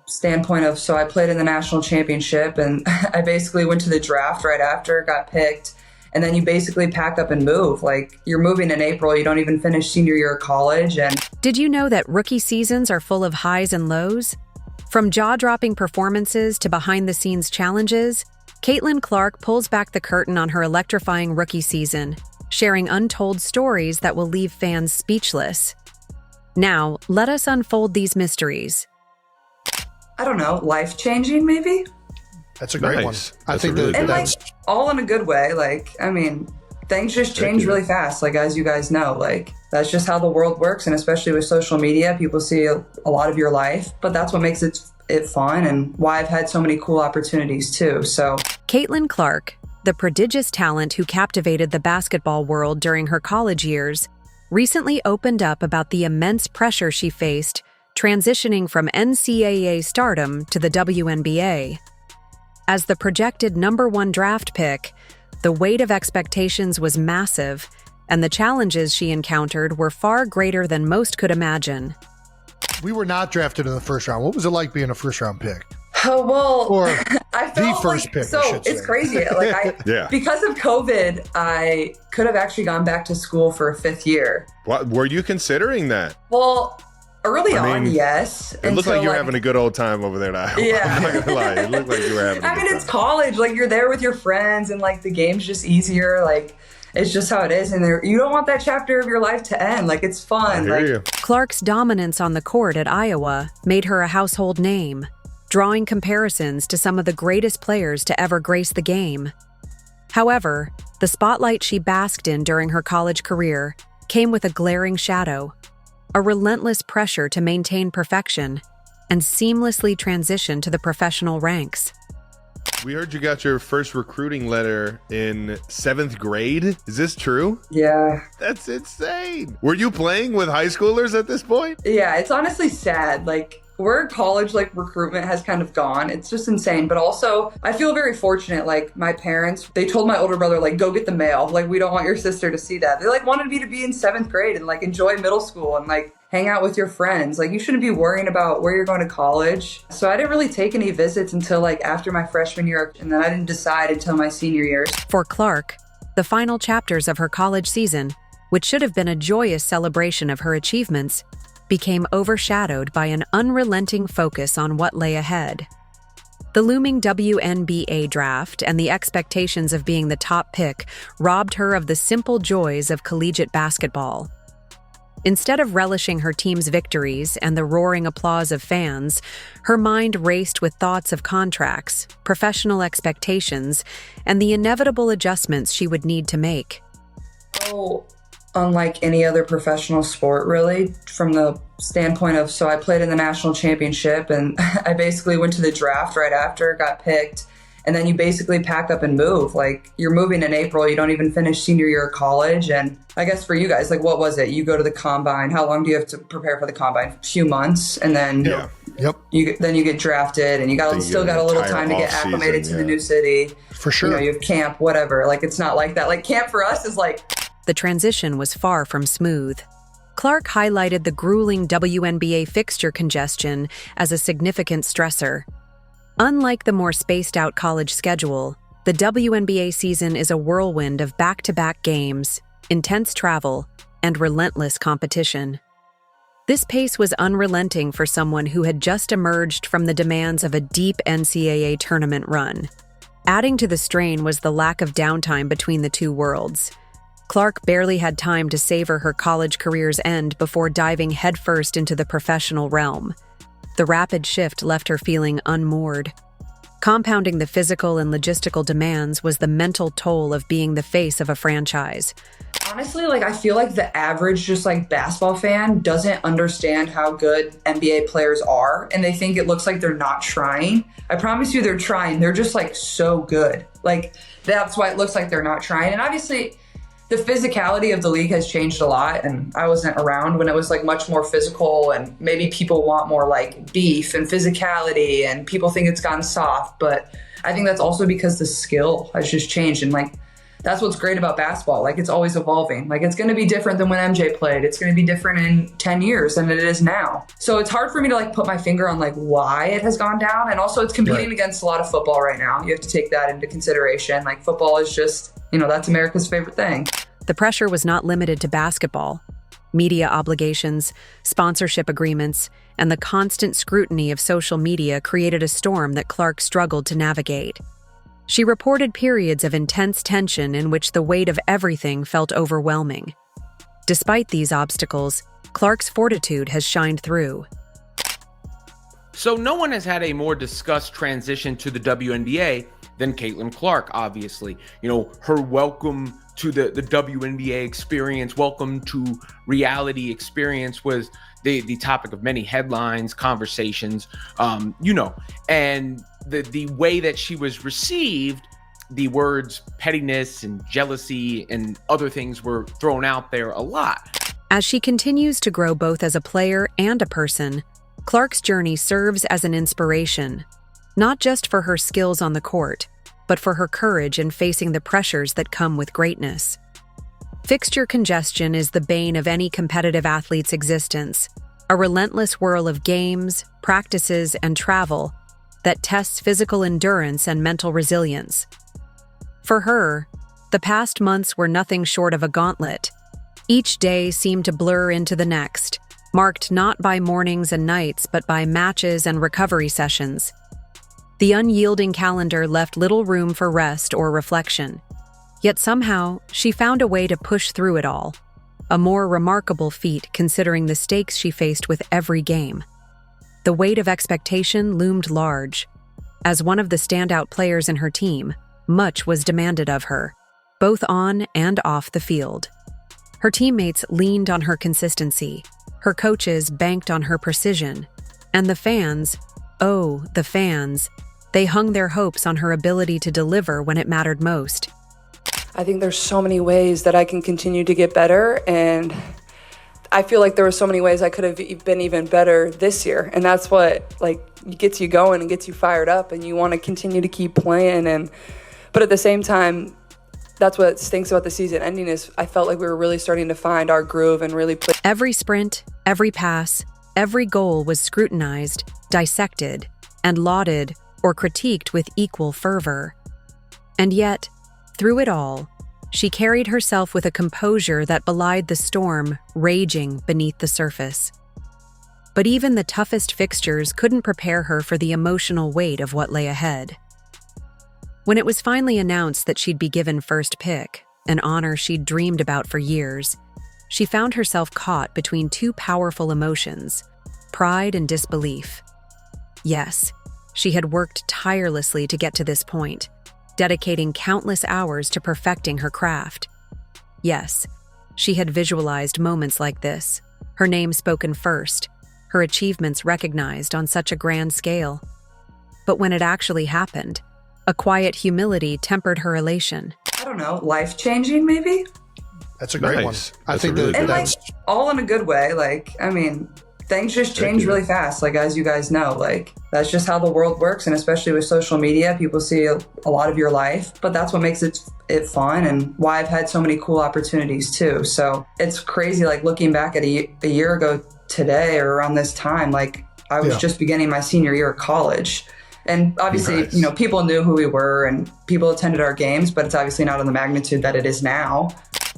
standpoint of, so I played in the national championship and I basically went to the draft right after, got picked. And then you basically pack up and move. Like, you're moving in April, you don't even finish senior year of college. And did you know that rookie seasons are full of highs and lows? From jaw-dropping performances to behind-the-scenes challenges, Caitlin Clark pulls back the curtain on her electrifying rookie season, sharing untold stories that will leave fans speechless. Now, let us unfold these mysteries. I don't know, life-changing maybe? That's a great one. I think that's all in a good way. Like, I mean, things just change really fast. Like, as you guys know, like, that's just how the world works. And especially with social media, people see a lot of your life, but that's what makes it fun and why I've had so many cool opportunities too. So Caitlin Clark, the prodigious talent who captivated the basketball world during her college years, recently opened up about the immense pressure she faced transitioning from NCAA stardom to the WNBA. As the projected #1 draft pick, the weight of expectations was massive, and the challenges she encountered were far greater than most could imagine. We were not drafted in the first round. What was it like being a first-round pick? Oh, well, Or I felt the first pick, so I should it's say. crazy. Like, because of COVID, I could have actually gone back to school for a 5th year. What, were you considering that? Well, early I mean, on, yes. It looked like you were having a good old time over there in Iowa. Yeah. I'm not gonna lie. It looked like you were having a I good mean, time. it's college. Like, you're there with your friends, and like the game's just easier. Like, it's just how it is. And you don't want that chapter of your life to end. Like, it's fun. I hear Like, you. Clark's dominance on the court at Iowa made her a household name, drawing comparisons to some of the greatest players to ever grace the game. However, the spotlight she basked in during her college career came with a glaring shadow, a relentless pressure to maintain perfection and seamlessly transition to the professional ranks. We heard you got your first recruiting letter in 7th grade. Is this true? yeah. That's insane. Were you playing with high schoolers at this point? Yeah, it's honestly sad. Like, where college, like, recruitment has kind of gone, it's just insane. But also, I feel very fortunate. Like, my parents, they told my older brother, like, go get the mail. Like, we don't want your sister to see that. They, like, wanted me to be in 7th grade and, like, enjoy middle school and, like, hang out with your friends. Like, you shouldn't be worrying about where you're going to college. So I didn't really take any visits until, like, after my freshman year. And then I didn't decide until my senior year. For Clark, the final chapters of her college season, which should have been a joyous celebration of her achievements, became overshadowed by an unrelenting focus on what lay ahead. The looming WNBA draft and the expectations of being the top pick robbed her of the simple joys of collegiate basketball. Instead of relishing her team's victories and the roaring applause of fans, her mind raced with thoughts of contracts, professional expectations, and the inevitable adjustments she would need to make. So, unlike any other professional sport, really, from the standpoint of, so I played in the national championship and I basically went to the draft right after, got picked, and then you basically pack up and move. Like, you're moving in April, you don't even finish senior year of college. And I guess for you guys, like, what was it? You go to the combine. How long do you have to prepare for the combine? A few months, and then Yep. you get drafted, and you still got a little time to get acclimated to the new city. For sure. You know, you have camp, whatever. Like, it's not like that. Like, camp for us is like, The transition was far from smooth. Clark highlighted the grueling WNBA fixture congestion as a significant stressor. Unlike the more spaced-out college schedule, the WNBA season is a whirlwind of back-to-back games, intense travel, and relentless competition. This pace was unrelenting for someone who had just emerged from the demands of a deep NCAA tournament run. Adding to the strain was the lack of downtime between the two worlds. Clark barely had time to savor her college career's end before diving headfirst into the professional realm. The rapid shift left her feeling unmoored. Compounding the physical and logistical demands was the mental toll of being the face of a franchise. honestly, like, I feel like the average just like basketball fan doesn't understand how good NBA players are, and they think it looks like they're not trying. I promise you they're trying. They're just like so good. Like, that's why it looks like they're not trying. And obviously the physicality of the league has changed a lot, and I wasn't around when it was like much more physical, and maybe people want more like beef and physicality, and people think it's gotten soft. But I think that's also because the skill has just changed, and like that's what's great about basketball. Like, it's always evolving. Like, it's going to be different than when MJ played. It's going to be different in 10 years than it is now. So it's hard for me to like put my finger on like why it has gone down. And also it's competing against a lot of football right now. You have to take that into consideration. Like, football is just, that's America's favorite thing. The pressure was not limited to basketball. Media obligations, sponsorship agreements, and the constant scrutiny of social media created a storm that Clark struggled to navigate. She reported periods of intense tension in which the weight of everything felt overwhelming. Despite these obstacles, Clark's fortitude has shined through. So no one has had a more discussed transition to the WNBA than Caitlin Clark, obviously. Her welcome to the WNBA experience, welcome to reality experience was the topic of many headlines, conversations, and the way that she was received, the words pettiness and jealousy and other things were thrown out there a lot. As she continues to grow both as a player and a person, Clark's journey serves as an inspiration, not just for her skills on the court, but for her courage in facing the pressures that come with greatness. Fixture congestion is the bane of any competitive athlete's existence, a relentless whirl of games, practices, and travel that tests physical endurance and mental resilience. For her, the past months were nothing short of a gauntlet. Each day seemed to blur into the next, marked not by mornings and nights, but by matches and recovery sessions. The unyielding calendar left little room for rest or reflection. Yet somehow, she found a way to push through it all, a more remarkable feat considering the stakes she faced with every game. The weight of expectation loomed large. As one of the standout players in her team, much was demanded of her, both on and off the field. Her teammates leaned on her consistency, her coaches banked on her precision, and the fans, they hung their hopes on her ability to deliver when it mattered most. I think there's so many ways that I can continue to get better, and I feel like there were so many ways I could have been even better this year, and that's what gets you going and gets you fired up, and you want to continue to keep playing. But at the same time, that's what stinks about the season ending is I felt like we were really starting to find our groove and really play. Every sprint, every pass, every goal was scrutinized, dissected, and lauded or critiqued with equal fervor. And yet, through it all, she carried herself with a composure that belied the storm raging beneath the surface. But even the toughest fixtures couldn't prepare her for the emotional weight of what lay ahead. When it was finally announced that she'd be given first pick, an honor she'd dreamed about for years, she found herself caught between two powerful emotions, pride and disbelief. Yes, she had worked tirelessly to get to this point, dedicating countless hours to perfecting her craft. Yes, she had visualized moments like this, her name spoken first, her achievements recognized on such a grand scale. But when it actually happened, a quiet humility tempered her elation. I don't know, life-changing maybe? That's a great one. I think really And that's all in a good way. Things just change really fast, as you guys know. That's just how the world works, and especially with social media, people see a lot of your life, but that's what makes it fun and why I've had so many cool opportunities too. So it's crazy, looking back at a year ago today or around this time, I was just beginning my senior year of college. And obviously, people knew who we were and people attended our games, but it's obviously not on the magnitude that it is now.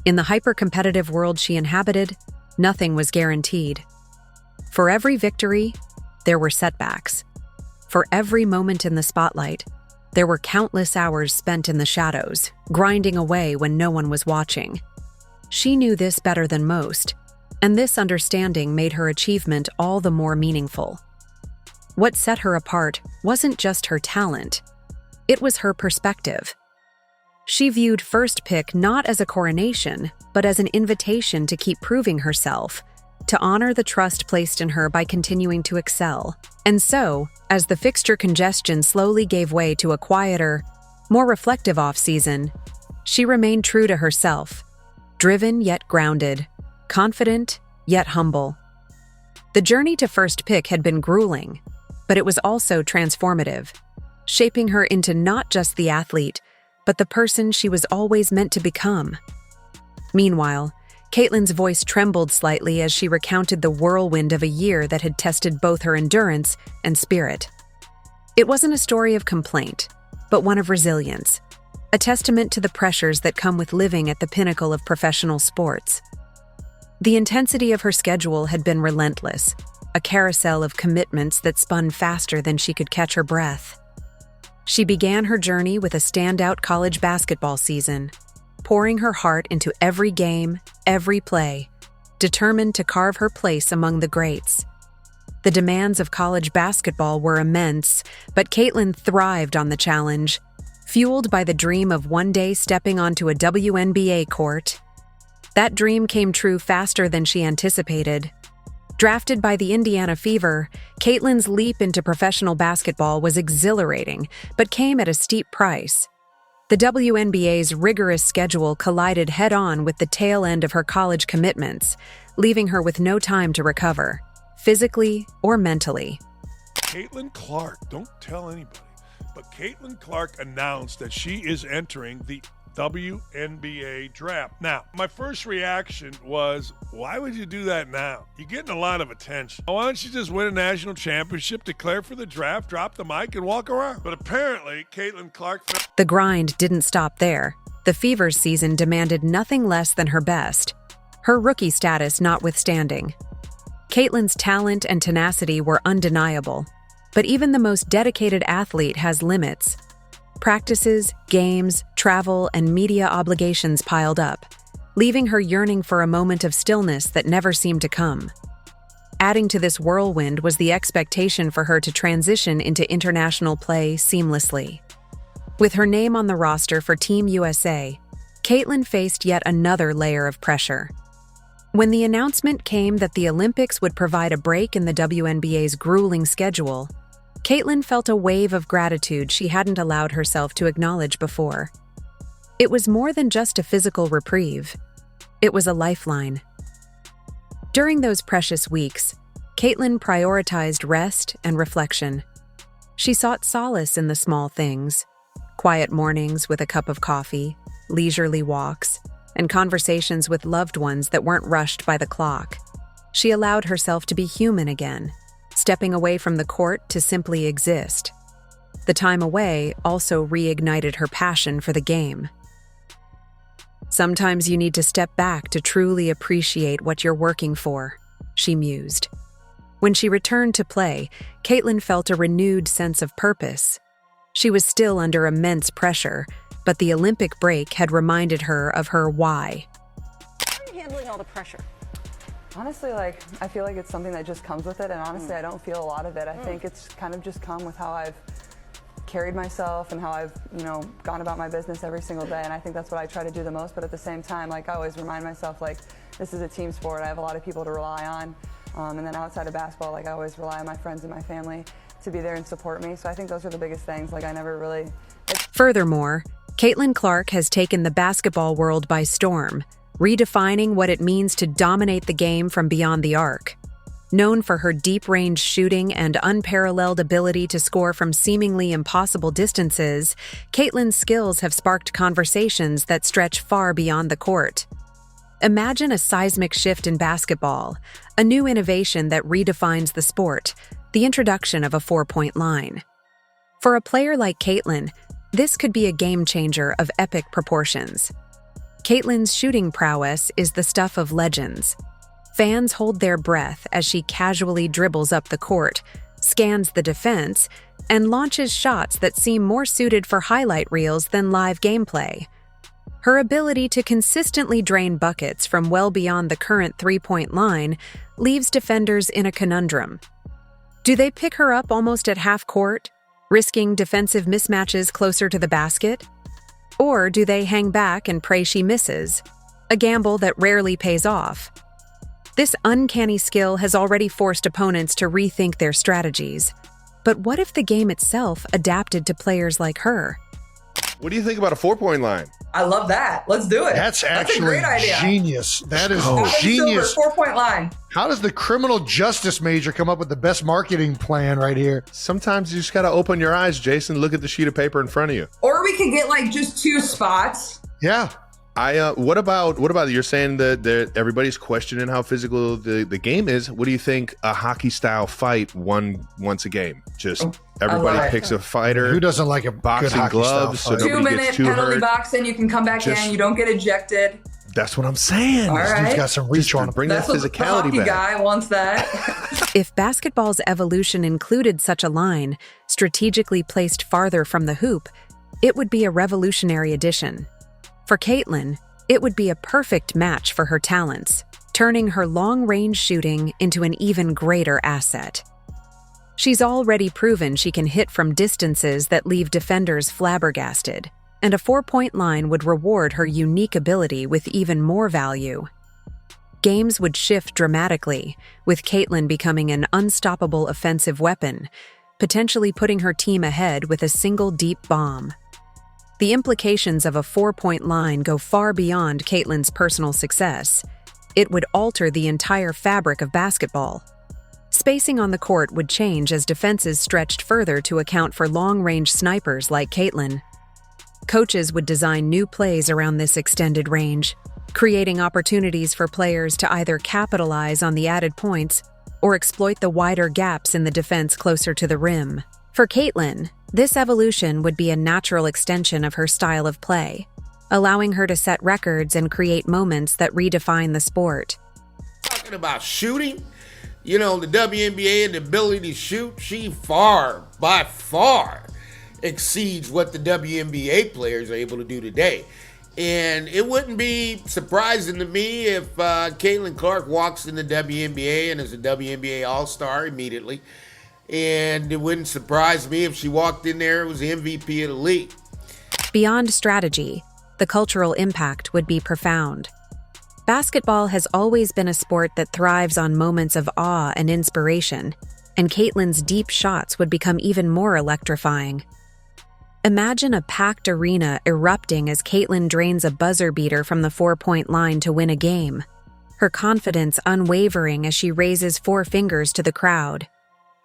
In the hyper-competitive world she inhabited, nothing was guaranteed. For every victory, there were setbacks. For every moment in the spotlight, there were countless hours spent in the shadows, grinding away when no one was watching. She knew this better than most, and this understanding made her achievement all the more meaningful. What set her apart wasn't just her talent, it was her perspective. She viewed first pick not as a coronation, but as an invitation to keep proving herself, to honor the trust placed in her by continuing to excel. And so, as the fixture congestion slowly gave way to a quieter, more reflective off-season, she remained true to herself, driven yet grounded, confident yet humble. The journey to first pick had been grueling, but it was also transformative, shaping her into not just the athlete, but the person she was always meant to become. Meanwhile, Caitlin's voice trembled slightly as she recounted the whirlwind of a year that had tested both her endurance and spirit. It wasn't a story of complaint, but one of resilience, a testament to the pressures that come with living at the pinnacle of professional sports. The intensity of her schedule had been relentless, a carousel of commitments that spun faster than she could catch her breath. She began her journey with a standout college basketball season, pouring her heart into every game, every play, determined to carve her place among the greats. The demands of college basketball were immense, but Caitlin thrived on the challenge, fueled by the dream of one day stepping onto a WNBA court. That dream came true faster than she anticipated. Drafted by the Indiana Fever, Caitlin's leap into professional basketball was exhilarating, but came at a steep price. The WNBA's rigorous schedule collided head-on with the tail end of her college commitments, leaving her with no time to recover, physically or mentally. Caitlin Clark, don't tell anybody, but Caitlin Clark announced that she is entering the WNBA draft. Now, my first reaction was, why would you do that now? You're getting a lot of attention. Why don't you just win a national championship, declare for the draft, drop the mic, and walk around? But apparently, Caitlin Clark... The grind didn't stop there. The Fever's season demanded nothing less than her best, her rookie status notwithstanding. Caitlin's talent and tenacity were undeniable, but even the most dedicated athlete has limits. Practices, games, travel, and media obligations piled up, leaving her yearning for a moment of stillness that never seemed to come. Adding to this whirlwind was the expectation for her to transition into international play seamlessly. With her name on the roster for Team USA, Caitlin faced yet another layer of pressure. When the announcement came that the Olympics would provide a break in the WNBA's grueling schedule, Caitlin felt a wave of gratitude she hadn't allowed herself to acknowledge before. It was more than just a physical reprieve. It was a lifeline. During those precious weeks, Caitlin prioritized rest and reflection. She sought solace in the small things: quiet mornings with a cup of coffee, leisurely walks, and conversations with loved ones that weren't rushed by the clock. She allowed herself to be human again, stepping away from the court to simply exist. The time away also reignited her passion for the game. Sometimes you need to step back to truly appreciate what you're working for, she mused. When she returned to play, Caitlin felt a renewed sense of purpose. She was still under immense pressure, but the Olympic break had reminded her of her why. How are you handling all the pressure? Honestly, I feel like it's something that just comes with it, and honestly, I don't feel a lot of it. I think it's kind of just come with how I've carried myself and how I've, gone about my business every single day, and I think that's what I try to do the most. But at the same time, I always remind myself, this is a team sport. I have a lot of people to rely on, and then outside of basketball, I always rely on my friends and my family to be there and support me. So I think those are the biggest things. I never really... Furthermore, Caitlin Clark has taken the basketball world by storm, redefining what it means to dominate the game from beyond the arc. Known for her deep-range shooting and unparalleled ability to score from seemingly impossible distances, Caitlin's skills have sparked conversations that stretch far beyond the court. Imagine a seismic shift in basketball, a new innovation that redefines the sport, the introduction of a four-point line. For a player like Caitlin, this could be a game-changer of epic proportions. Caitlin's shooting prowess is the stuff of legends. Fans hold their breath as she casually dribbles up the court, scans the defense, and launches shots that seem more suited for highlight reels than live gameplay. Her ability to consistently drain buckets from well beyond the current three-point line leaves defenders in a conundrum. Do they pick her up almost at half court, risking defensive mismatches closer to the basket? Or do they hang back and pray she misses, a gamble that rarely pays off? This uncanny skill has already forced opponents to rethink their strategies. But what if the game itself adapted to players like her? What do you think about a 4-point line? I love that. Let's do it. That's a actually great idea. genius. That is Adam genius. Silver, 4-point line. How does the criminal justice major come up with the best marketing plan right here? Sometimes you just got to open your eyes, Jason. Look at the sheet of paper in front of you. Or we could get like just 2 spots. Yeah. What about you're saying that everybody's questioning how physical the game is. What do you think a hockey style fight once a game? Just everybody picks a fighter. Who doesn't like a boxing good hockey gloves style so fight? nobody 2-minute gets too penalty hurt? boxing. You can come back in. You don't get ejected. That's what I'm saying. All This dude's right. got some reach on him. Bring That's that what the physicality hockey back. guy wants that. If basketball's evolution included such a line, strategically placed farther from the hoop, it would be a revolutionary addition. For Caitlin, it would be a perfect match for her talents, turning her long-range shooting into an even greater asset. She's already proven she can hit from distances that leave defenders flabbergasted, and a 4-point line would reward her unique ability with even more value. Games would shift dramatically, with Caitlin becoming an unstoppable offensive weapon, potentially putting her team ahead with a single deep bomb. The implications of a 4-point line go far beyond Caitlin's personal success. It would alter the entire fabric of basketball. Spacing on the court would change as defenses stretched further to account for long-range snipers like Caitlin. Coaches would design new plays around this extended range, creating opportunities for players to either capitalize on the added points or exploit the wider gaps in the defense closer to the rim. For Caitlin, this evolution would be a natural extension of her style of play, allowing her to set records and create moments that redefine the sport. Talking about shooting, the WNBA and the ability to shoot, she by far exceeds what the WNBA players are able to do today. And it wouldn't be surprising to me if Caitlin Clark walks in the WNBA and is a WNBA All-Star immediately. And it wouldn't surprise me if she walked in there and was the MVP of the league. Beyond strategy, the cultural impact would be profound. Basketball has always been a sport that thrives on moments of awe and inspiration, and Caitlin's deep shots would become even more electrifying. Imagine a packed arena erupting as Caitlin drains a buzzer beater from the 4-point line to win a game, her confidence unwavering as she raises 4 fingers to the crowd.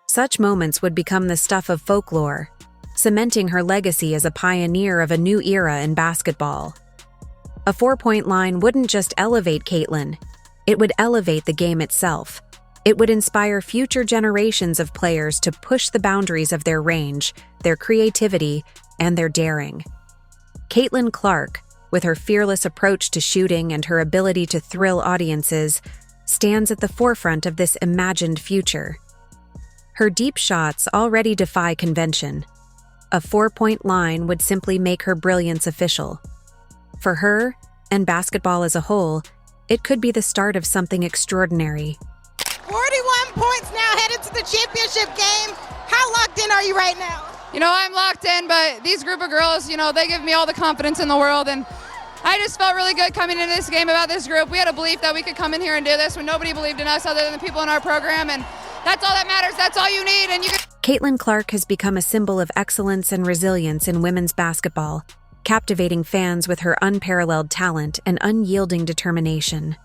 Such moments would become the stuff of folklore, cementing her legacy as a pioneer of a new era in basketball. A 4-point line wouldn't just elevate Caitlin, it would elevate the game itself. It would inspire future generations of players to push the boundaries of their range, their creativity, and their daring. Caitlin Clark, with her fearless approach to shooting and her ability to thrill audiences, stands at the forefront of this imagined future. Her deep shots already defy convention. A 4-point line would simply make her brilliance official. For her, and basketball as a whole, it could be the start of something extraordinary. 41 points now headed to the championship game. How locked in are you right now? I'm locked in, but these group of girls, they give me all the confidence in the world, and I just felt really good coming into this game about this group. We had a belief that we could come in here and do this when nobody believed in us other than the people in our program, and that's all that matters. That's all you need. And Caitlin Clark has become a symbol of excellence and resilience in women's basketball, captivating fans with her unparalleled talent and unyielding determination.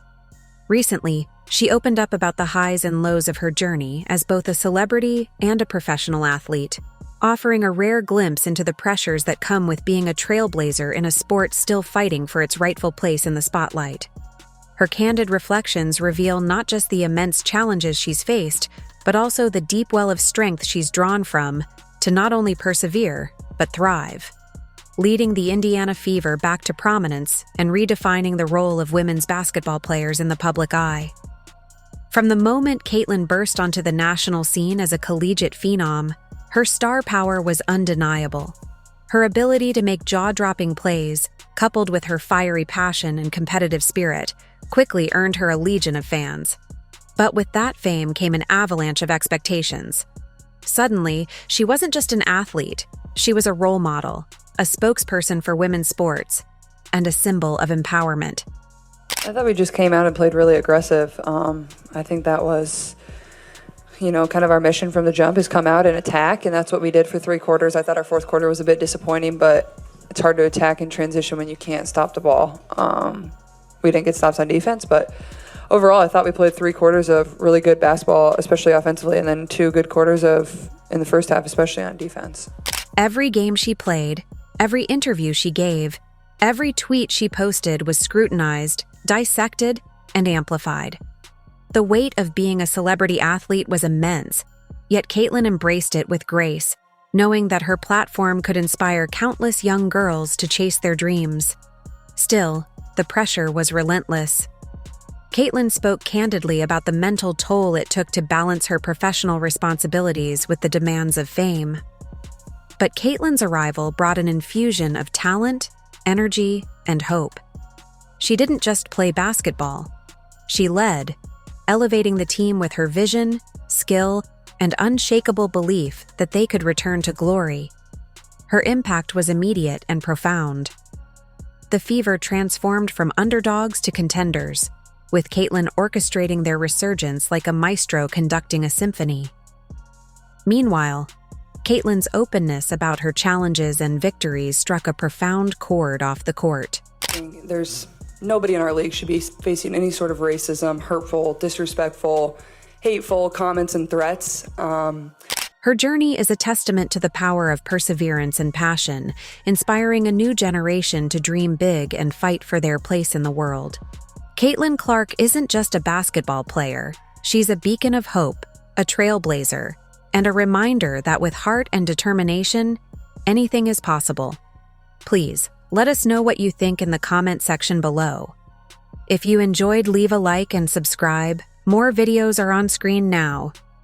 Recently, she opened up about the highs and lows of her journey as both a celebrity and a professional athlete, offering a rare glimpse into the pressures that come with being a trailblazer in a sport still fighting for its rightful place in the spotlight. Her candid reflections reveal not just the immense challenges she's faced, but also the deep well of strength she's drawn from to not only persevere, but thrive, leading the Indiana Fever back to prominence and redefining the role of women's basketball players in the public eye. From the moment Caitlin burst onto the national scene as a collegiate phenom, her star power was undeniable. Her ability to make jaw-dropping plays, coupled with her fiery passion and competitive spirit, quickly earned her a legion of fans. But with that fame came an avalanche of expectations. Suddenly, she wasn't just an athlete, she was a role model, a spokesperson for women's sports, and a symbol of empowerment. I thought we just came out and played really aggressive. I think that was, kind of our mission from the jump is come out and attack, and that's what we did for 3 quarters. I thought our 4th quarter was a bit disappointing, but it's hard to attack in transition when you can't stop the ball. We didn't get stops on defense, but overall, I thought we played 3 quarters of really good basketball, especially offensively, and then 2 good quarters in the first half, especially on defense. Every game she played, every interview she gave, every tweet she posted was scrutinized, dissected, and amplified. The weight of being a celebrity athlete was immense, yet Caitlin embraced it with grace, knowing that her platform could inspire countless young girls to chase their dreams. Still, the pressure was relentless. Caitlin spoke candidly about the mental toll it took to balance her professional responsibilities with the demands of fame. But Caitlin's arrival brought an infusion of talent, energy, and hope. She didn't just play basketball. She led, elevating the team with her vision, skill, and unshakable belief that they could return to glory. Her impact was immediate and profound. The Fever transformed from underdogs to contenders, with Caitlin orchestrating their resurgence like a maestro conducting a symphony. Meanwhile, Caitlin's openness about her challenges and victories struck a profound chord off the court. There's nobody in our league should be facing any sort of racism, hurtful, disrespectful, hateful comments and threats. Her journey is a testament to the power of perseverance and passion, inspiring a new generation to dream big and fight for their place in the world. Caitlin Clark isn't just a basketball player. She's a beacon of hope, a trailblazer, and a reminder that with heart and determination, anything is possible. Please, let us know what you think in the comment section below. If you enjoyed, leave a like and subscribe. More videos are on screen now.